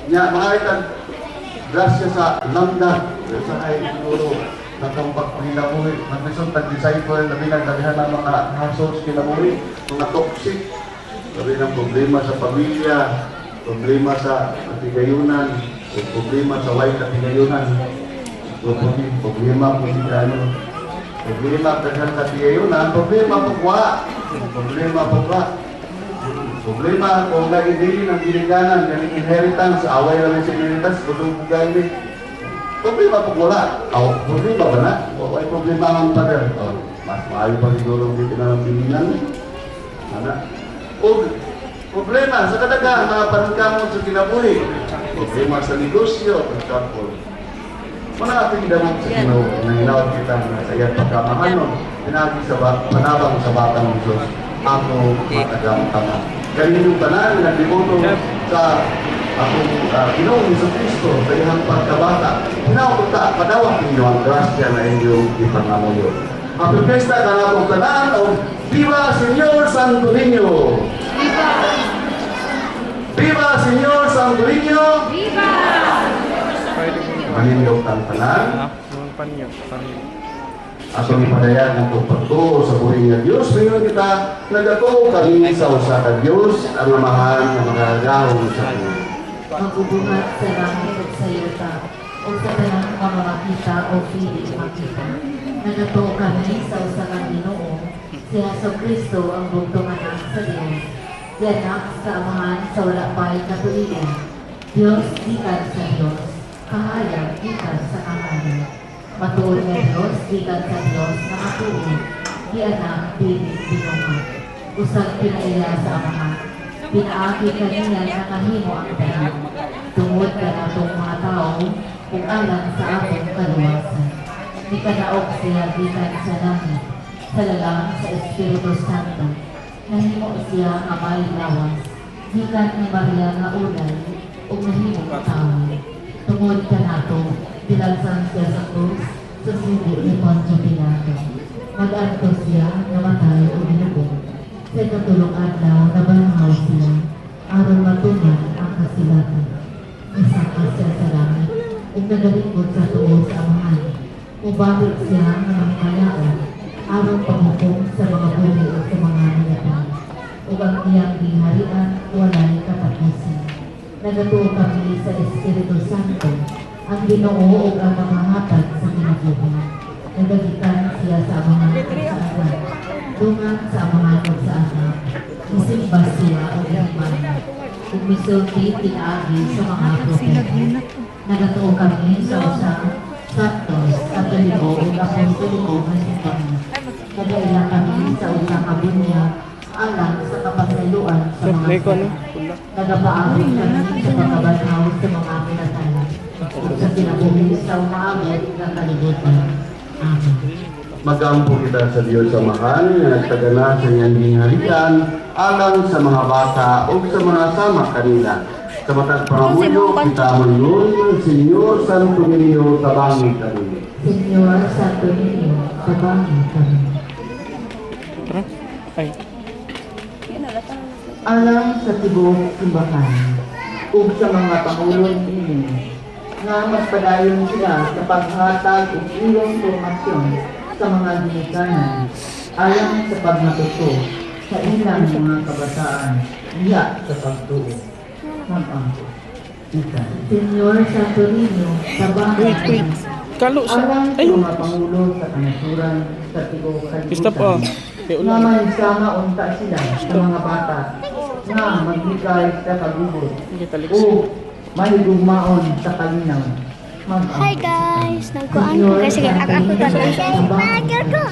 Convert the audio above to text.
Nya makaitan grasya sa lambda sa ay siguro natambak kinabuhi naglisod tag-disciple labi ng daghan ng mga hasos kinabuhi mga toxic labi ng problema sa pamilya, problema sa katigayunan o problema sa way katigayunan o problema po si ano problema daghan katigayunan problema po kwa problema kung nag-ibili ng ginikanan, ng inheritance, away lang sa inheritance, kung gani. Problema po wala. Problema ba na? O ay problema ang pader. Mas maayo pa siguro dito na ng bilingan. Problema sa kadaga, mga panagkamot sa kinabuhi. Problema sa negosyo, pagkapol. Mga ating damang sa Ginoo, nanginawag kita na sa iyang pagkamahanon, pinagi sa panabang sa batang ng Diyos, ako matagang-tama. Ganyan yung tanan na devoto sa akong Ginoong Jesucristo sa iyang pagkabata. Hinawag ta, padawak ninyo ang grasya na inyong ipangamuyo. Happy Fiesta ka na itong tanan o Viva Señor Santo Niño! Viva! Viva Señor Santo Niño! Viva! Maninyo kang tanan. Atong ipadayag ng pagpatuo sa buhay ng Diyos. Ngayon kita, nagato kami sa usa ka Diyos, ang amahan na magagahong sa Kanya. Magbubuhat sa langit at sa yuta, o sa tanang mga makita o pili makita. Nagato kami sa usa ka Ginoo, si Jesucristo ang bugtong anak sa Diyos, si anak sa amahan sa wala pa'y katuligan. Diyos gikan sa Diyos, kahayag gikan sa kahayag. Matuod nga Diyos, gikan sa Diyos na matuod, di anak, binuhat. Usag pinaiya sa amahan, pinaagi kaniya na kahimo ang tanan. Tungod ka na itong mga tao, kung alam sa atong kaluwasan. Di kanaog siya gikan sa langit, sa lalang sa Espiritu Santo. Nahimo siya nga may lawas, gikan ni Maria nga ulay, o nahimo tao. Tungod ka na ito, pinagsan siya sa krus, sa sugo ni Poncio Pilato. Nag-anto siya, namatay o binubog. Sa katulong adlaw, nabanhaw siya, aron matunan ang kasilatan. Isaka siya sa langit, ug nagalingkod sa tuo sa amahan. Ubabot siya ng mga kalaon, aron panghukom sa mga buhi o sa mga nilatan. Ug ang iyang giharian, walay katapusan. Nagatuo kami sa Espiritu Santo, ang Ginoo ug ang mamahatag sa kinabuhi. Nagagikan siya sa mga sa anak, dungan sa mga sa anak. Isimba siya o iman, ug misulti tinaagi sa mga propeta. Nagatuo kami sa usa santos at kalibo ug apostoliko nga simbahan. Nagaila kami sa usa ka bunyag alang sa kapasayloan sa mga nagapaabot kami sa pagkabanhaw sa mga pinatayan. Sa kinabuhi sa umaabot ng kalibutan. Amen. Magampo kita sa Diyos sa mahal na nagtagana sa iyang gingharian alang sa mga bata o sa mga sama kanila. Sa matag pangamuyo, kita manun, Senyor Santo Niño, tabangi kami. Senyor Santo Niño, tabangi kami. Alang sa tibok simbahan, ug sa mga pangulong ini, nga magpadayon sila sa paghatag ug iyong formasyon sa mga ginikanan, alang sa pagmatuto sa ilang mga kabataan, iya sa pagtuo. Magpangko. Senyor Santo Niño, tabangi kami. Alang sa mga pangulo sa kanasuran sa tibok kalibutan, nga mahisama unta sila sa mga bata nga magbigay sa pagubod o mahigugmaon sa kalinaw. Hi guys! Nagkuhan ko kasi ako to.